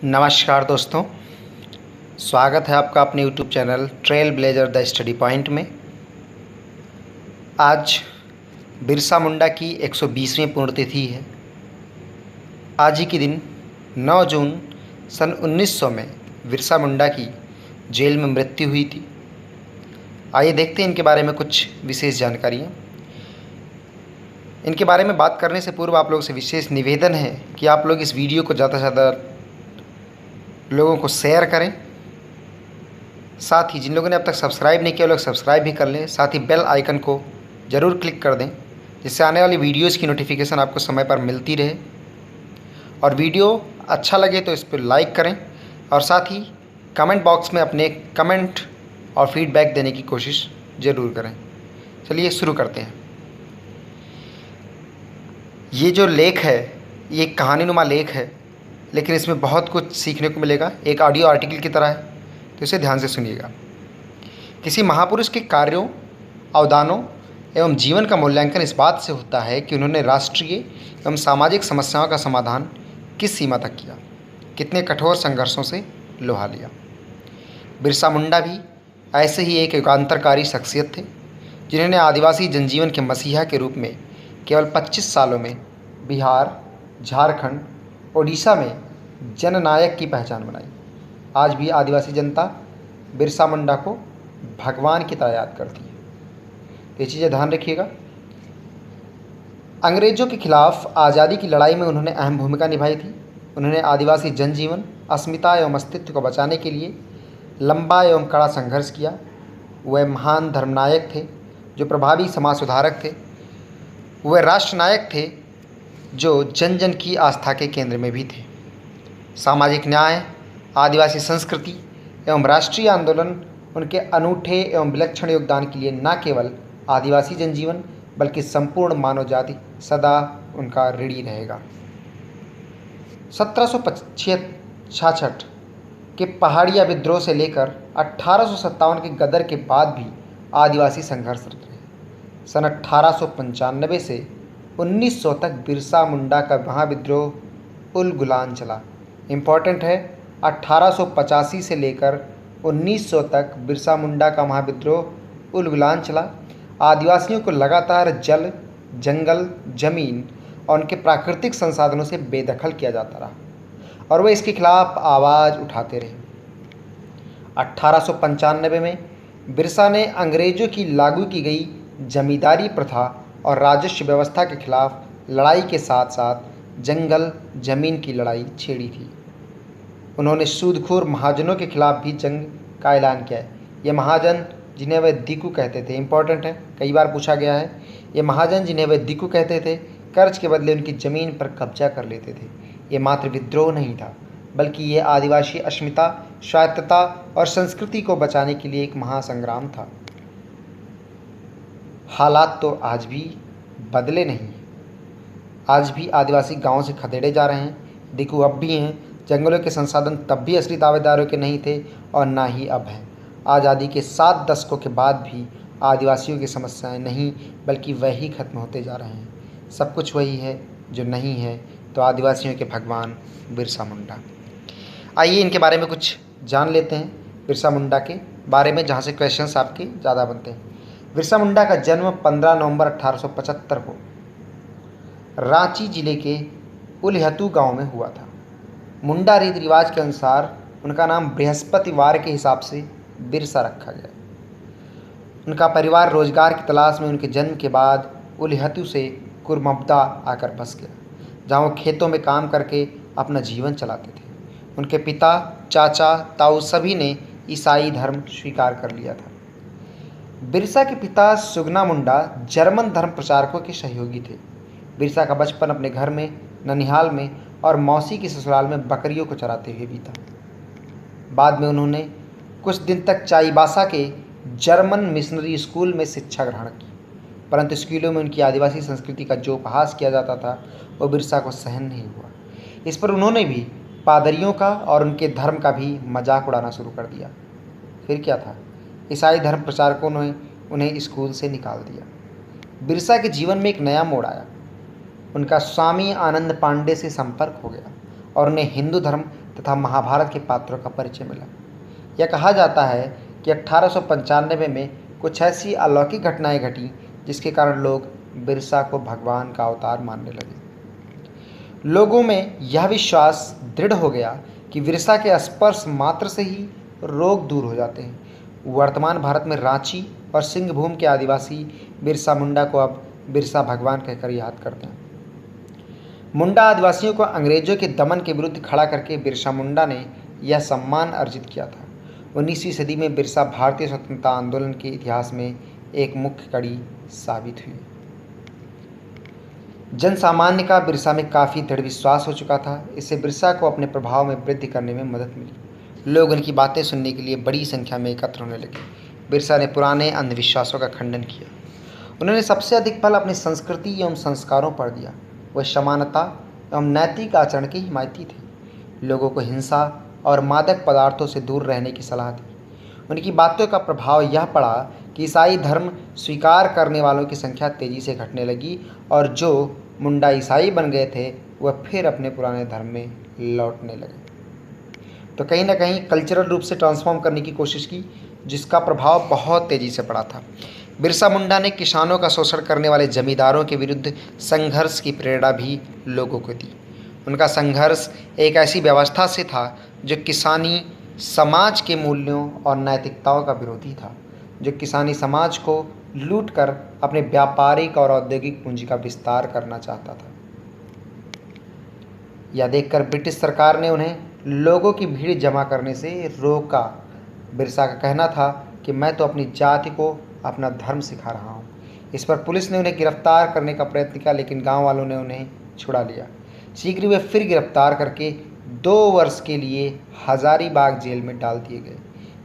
नमस्कार दोस्तों, स्वागत है आपका अपने YouTube channel trail blazer the study point में। आज बिरसा मुंडा की 120वीं पुण्यतिथि है। आज ही के दिन 9 जून सन 1900 में बिरसा मुंडा की जेल में मृत्यु हुई थी। आइए देखते हैं इनके बारे में कुछ विशेष जानकारियाँ। इनके बारे में बात करने से पूर्व आप लोगों से विशेष निवेदन है कि आप लोग इस वीडियो को ज़्यादा से ज़्यादा लोगों को शेयर करें। साथ ही जिन लोगों ने अब तक सब्सक्राइब नहीं किया, लोग सब्सक्राइब भी कर लें। साथ ही बेल आइकन को ज़रूर क्लिक कर दें, जिससे आने वाली वीडियोज़ की नोटिफिकेशन आपको समय पर मिलती रहे। और वीडियो अच्छा लगे तो इस पर लाइक करें और साथ ही कमेंट बॉक्स में अपने कमेंट और फीडबैक देने की कोशिश ज़रूर करें। चलिए शुरू करते हैं। ये जो लेख है ये एक कहानीनुमा लेख है, लेकिन इसमें बहुत कुछ सीखने को मिलेगा। एक ऑडियो आर्टिकल की तरह है, तो इसे ध्यान से सुनिएगा। किसी महापुरुष के कार्यों, अवदानों एवं जीवन का मूल्यांकन इस बात से होता है कि उन्होंने राष्ट्रीय एवं सामाजिक समस्याओं का समाधान किस सीमा तक किया, कितने कठोर संघर्षों से लोहा लिया। बिरसा मुंडा भी ऐसे ही एक युगांतरकारी शख्सियत थे, जिन्होंने आदिवासी जनजीवन के मसीहा के रूप में केवल 25 सालों में बिहार, झारखंड, ओडिशा में जननायक की पहचान बनाई। आज भी आदिवासी जनता बिरसा मुंडा को भगवान की तरह याद करती है। ये चीज़ें ध्यान रखिएगा। अंग्रेज़ों के खिलाफ आज़ादी की लड़ाई में उन्होंने अहम भूमिका निभाई थी। उन्होंने आदिवासी जनजीवन, अस्मिता एवं अस्तित्व को बचाने के लिए लंबा एवं कड़ा संघर्ष किया। वह महान धर्मनायक थे जो प्रभावी समाज सुधारक थे। वह राष्ट्रनायक थे जो जन जन की आस्था के केंद्र में भी थे। सामाजिक न्याय, आदिवासी संस्कृति एवं राष्ट्रीय आंदोलन उनके अनूठे एवं विलक्षण योगदान के लिए न केवल आदिवासी जनजीवन बल्कि संपूर्ण मानव जाति सदा उनका ऋणी रहेगा। 1766 के पहाड़िया विद्रोह से लेकर 1857 के गदर के बाद भी आदिवासी संघर्षरत रहे। सन 1895 से 1900 तक बिरसा मुंडा का महाविद्रोह उलगुलान चला। इम्पॉर्टेंट है, 1885 से लेकर 1900 तक बिरसा मुंडा का महाविद्रोह उलगुलान चला। आदिवासियों को लगातार जल, जंगल, जमीन और उनके प्राकृतिक संसाधनों से बेदखल किया जाता रहा और वे इसके खिलाफ आवाज़ उठाते रहे। 1895 में बिरसा ने अंग्रेज़ों की लागू की गई जमींदारी प्रथा और राजस्व व्यवस्था के खिलाफ लड़ाई के साथ साथ जंगल, जमीन की लड़ाई छेड़ी थी। उन्होंने सूदखोर महाजनों के खिलाफ भी जंग का ऐलान किया है। ये महाजन जिन्हें वे दिकू कहते थे, इंपॉर्टेंट है, कई बार पूछा गया है। ये महाजन जिन्हें वे दिकू कहते थे, कर्ज के बदले उनकी ज़मीन पर कब्जा कर लेते थे। ये मात्र विद्रोह नहीं था, बल्कि ये आदिवासी अस्मिता, स्वायत्तता और संस्कृति को बचाने के लिए एक महासंग्राम था। हालात तो आज भी बदले नहीं। आज भी आदिवासी गांव से खदेड़े जा रहे हैं। दिकू अब भी हैं। जंगलों के संसाधन तब भी असली दावेदारों के नहीं थे और ना ही अब हैं। आज़ादी के 7 दशकों के बाद भी आदिवासियों की समस्याएं नहीं बल्कि वही खत्म होते जा रहे हैं। सब कुछ वही है जो नहीं है तो आदिवासियों के भगवान बिरसा मुंडा। आइए इनके बारे में कुछ जान लेते हैं, बिरसा मुंडा के बारे में, जहाँ से क्वेश्चंस आपके ज़्यादा बनते हैं। बिरसा मुंडा का जन्म 15 नवंबर 1875 को रांची जिले के उलिहतू गांव में हुआ था। मुंडा रीति रिवाज के अनुसार उनका नाम बृहस्पतिवार के हिसाब से बिरसा रखा गया। उनका परिवार रोजगार की तलाश में उनके जन्म के बाद उलिहतू से कुरमब्दा आकर बस गया, जहाँ वो खेतों में काम करके अपना जीवन चलाते थे। उनके पिता, चाचा, ताऊ सभी ने ईसाई धर्म स्वीकार कर लिया था। बिरसा के पिता सुगना मुंडा जर्मन धर्म प्रचारकों के सहयोगी थे। बिरसा का बचपन अपने घर में, ननिहाल में और मौसी की ससुराल में बकरियों को चराते हुए बीता। बाद में उन्होंने कुछ दिन तक चाईबासा के जर्मन मिशनरी स्कूल में शिक्षा ग्रहण की, परंतु स्कूलों में उनकी आदिवासी संस्कृति का जो उपहास किया जाता था वो बिरसा को सहन नहीं हुआ। इस पर उन्होंने भी पादरियों का और उनके धर्म का भी मजाक उड़ाना शुरू कर दिया। फिर क्या था, ईसाई धर्म प्रचारकों ने उन्हें स्कूल से निकाल दिया। बिरसा के जीवन में एक नया मोड़ आया। उनका स्वामी आनंद पांडे से संपर्क हो गया और उन्हें हिंदू धर्म तथा महाभारत के पात्रों का परिचय मिला। यह कहा जाता है कि 1895 में कुछ ऐसी अलौकिक घटनाएं घटीं जिसके कारण लोग बिरसा को भगवान का अवतार मानने लगे। लोगों में यह विश्वास दृढ़ हो गया कि बिरसा के स्पर्श मात्र से ही रोग दूर हो जाते हैं। वर्तमान भारत में रांची और सिंहभूम के आदिवासी बिरसा मुंडा को अब बिरसा भगवान कहकर याद करते हैं। मुंडा आदिवासियों को अंग्रेजों के दमन के विरुद्ध खड़ा करके बिरसा मुंडा ने यह सम्मान अर्जित किया था। 19वीं सदी में बिरसा भारतीय स्वतंत्रता आंदोलन के इतिहास में एक मुख्य कड़ी साबित हुई। जन सामान्य का बिरसा में काफ़ी दृढ़ विश्वास हो चुका था। इससे बिरसा को अपने प्रभाव में वृद्धि करने में मदद मिली। लोग उनकी बातें सुनने के लिए बड़ी संख्या में एकत्र होने लगे। बिरसा ने पुराने अंधविश्वासों का खंडन किया। उन्होंने सबसे अधिक बल अपनी संस्कृति एवं संस्कारों पर दिया। वह समानता एवं नैतिक आचरण के हिमायती थे। लोगों को हिंसा और मादक पदार्थों से दूर रहने की सलाह दी। उनकी बातों का प्रभाव यह पड़ा कि ईसाई धर्म स्वीकार करने वालों की संख्या तेज़ी से घटने लगी और जो मुंडा ईसाई बन गए थे वह फिर अपने पुराने धर्म में लौटने लगे। तो कहीं ना कहीं कल्चरल रूप से ट्रांसफॉर्म करने की कोशिश की, जिसका प्रभाव बहुत तेज़ी से पड़ा था। बिरसा मुंडा ने किसानों का शोषण करने वाले जमींदारों के विरुद्ध संघर्ष की प्रेरणा भी लोगों को दी। उनका संघर्ष एक ऐसी व्यवस्था से था जो किसानी समाज के मूल्यों और नैतिकताओं का विरोधी था, जो किसानी समाज को लूटकर अपने व्यापारिक और औद्योगिक पूंजी का विस्तार करना चाहता था। यह देखकर ब्रिटिश सरकार ने उन्हें लोगों की भीड़ जमा करने से रोका। बिरसा का कहना था कि मैं तो अपनी जाति को अपना धर्म सिखा रहा हूँ। इस पर पुलिस ने उन्हें गिरफ्तार करने का प्रयत्न किया, लेकिन गांव वालों ने उन्हें छुड़ा लिया। शीघ्र वे फिर गिरफ्तार करके 2 वर्ष के लिए हजारीबाग जेल में डाल दिए गए।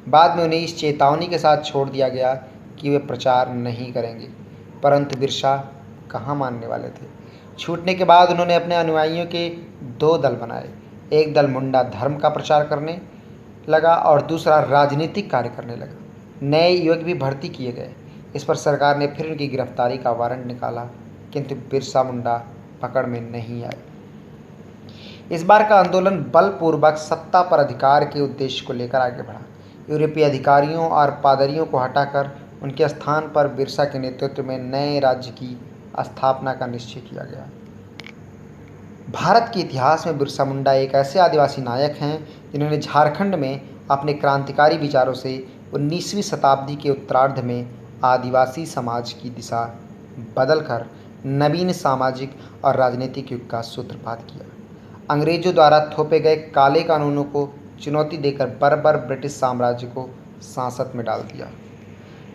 बाद में उन्हें इस चेतावनी के साथ छोड़ दिया गया कि वे प्रचार नहीं करेंगे, परंतु बिरसा कहाँ मानने वाले थे। छूटने के बाद उन्होंने अपने अनुयायियों के 2 दल बनाए। एक दल मुंडा धर्म का प्रचार करने लगा और दूसरा राजनीतिक कार्य करने लगा। नए युवक भी भर्ती किए गए। इस पर सरकार ने फिर उनकी गिरफ्तारी का वारंट निकाला, किंतु बिरसा मुंडा पकड़ में नहीं आए। इस बार का आंदोलन बलपूर्वक सत्ता पर अधिकार के उद्देश्य को लेकर आगे बढ़ा। यूरोपीय अधिकारियों और पादरियों को हटाकर उनके स्थान पर बिरसा के नेतृत्व में नए राज्य की स्थापना का निश्चय किया गया। भारत के इतिहास में बिरसा मुंडा एक ऐसे आदिवासी नायक हैं जिन्होंने झारखंड में अपने क्रांतिकारी विचारों से 19वीं शताब्दी के उत्तरार्ध में आदिवासी समाज की दिशा बदलकर नवीन सामाजिक और राजनीतिक युग का सूत्रपात किया। अंग्रेजों द्वारा थोपे गए काले कानूनों को चुनौती देकर बर्बर ब्रिटिश साम्राज्य को सांसत में डाल दिया।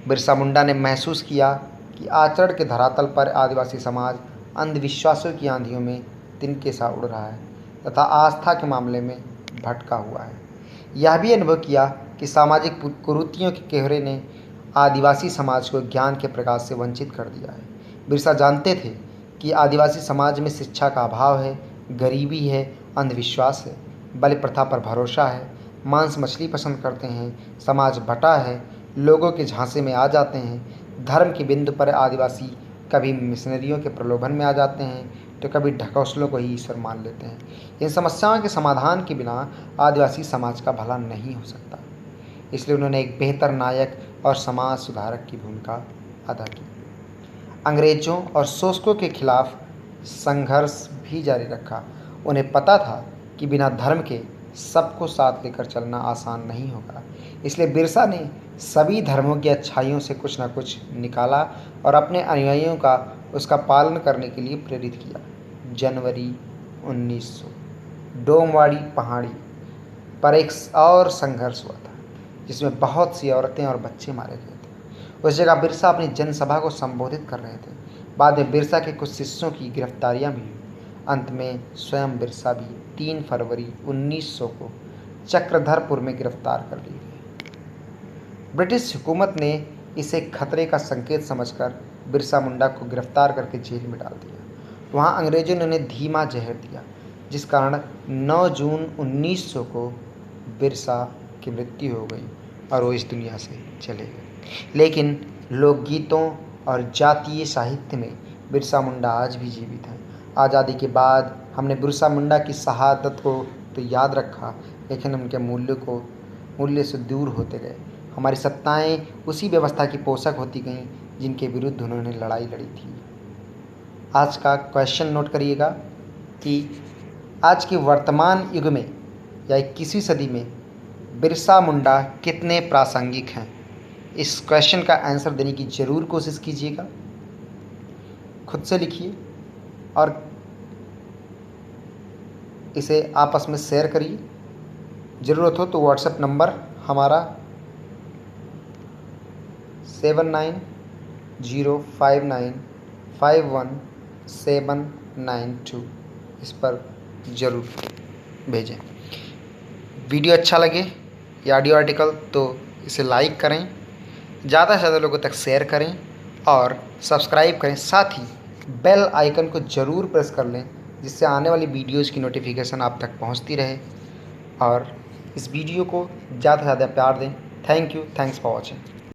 बिरसा मुंडा ने महसूस किया कि आचरण के धरातल पर आदिवासी समाज अंधविश्वासों की आंधियों में तिनके सा उड़ रहा है तथा आस्था के मामले में भटका हुआ है। यह भी अनुभव किया कि सामाजिक कुरीतियों के कोहरे ने आदिवासी समाज को ज्ञान के प्रकाश से वंचित कर दिया है। बिरसा जानते थे कि आदिवासी समाज में शिक्षा का अभाव है, गरीबी है, अंधविश्वास है, बलि प्रथा पर भरोसा है, मांस मछली पसंद करते हैं, समाज बटा है, लोगों के झांसे में आ जाते हैं। धर्म के बिंदु पर आदिवासी कभी मिशनरियों के प्रलोभन में आ जाते हैं तो कभी ढकोसलों को ही ईश्वर मान लेते हैं। इन समस्याओं के समाधान के बिना आदिवासी समाज का भला नहीं हो सकता। इसलिए उन्होंने एक बेहतर नायक और समाज सुधारक की भूमिका अदा की। अंग्रेजों और शोषकों के खिलाफ संघर्ष भी जारी रखा। उन्हें पता था कि बिना धर्म के सबको साथ लेकर चलना आसान नहीं होगा। इसलिए बिरसा ने सभी धर्मों की अच्छाइयों से कुछ न कुछ निकाला और अपने अनुयायियों का उसका पालन करने के लिए प्रेरित किया। जनवरी 1900 डोमवाड़ी पहाड़ी पर एक और संघर्ष हुआ था जिसमें बहुत सी औरतें और बच्चे मारे गए थे। उस जगह बिरसा अपनी जनसभा को संबोधित कर रहे थे। बाद में बिरसा के कुछ शिष्यों की गिरफ्तारियां भी हुई। अंत में स्वयं बिरसा भी 3 फरवरी 1900 को चक्रधरपुर में गिरफ्तार कर लिए गए। ब्रिटिश हुकूमत ने इसे खतरे का संकेत समझकर बिरसा मुंडा को गिरफ्तार करके जेल में डाल दिया। वहाँ अंग्रेजों ने उन्हें धीमा जहर दिया, जिस कारण 9 जून 1900 को बिरसा की मृत्यु हो गई और वो इस दुनिया से चले गए। लेकिन लोकगीतों और जातीय साहित्य में बिरसा मुंडा आज भी जीवित हैं। आज़ादी के बाद हमने बिरसा मुंडा की शहादत को तो याद रखा, लेकिन उनके मूल्य से दूर होते गए। हमारी सत्ताएं उसी व्यवस्था की पोषक होती गईं जिनके विरुद्ध उन्होंने लड़ाई लड़ी थी। आज का क्वेश्चन नोट करिएगा कि आज के वर्तमान युग में या 21वीं सदी में बिरसा मुंडा कितने प्रासंगिक हैं। इस क्वेश्चन का आंसर देने की ज़रूर कोशिश कीजिएगा, खुद से लिखिए और इसे आपस में शेयर करिए। ज़रूरत हो तो व्हाट्सएप नंबर हमारा 7905951792 इस पर ज़रूर भेजें। वीडियो अच्छा लगे या ऑडियो आर्टिकल तो इसे लाइक करें, ज़्यादा से ज़्यादा लोगों तक शेयर करें और सब्सक्राइब करें। साथ ही बेल आइकन को ज़रूर प्रेस कर लें, जिससे आने वाली वीडियोज़ की नोटिफिकेशन आप तक पहुंचती रहे। और इस वीडियो को ज़्यादा से ज़्यादा प्यार दें। Thank you, thanks for watching.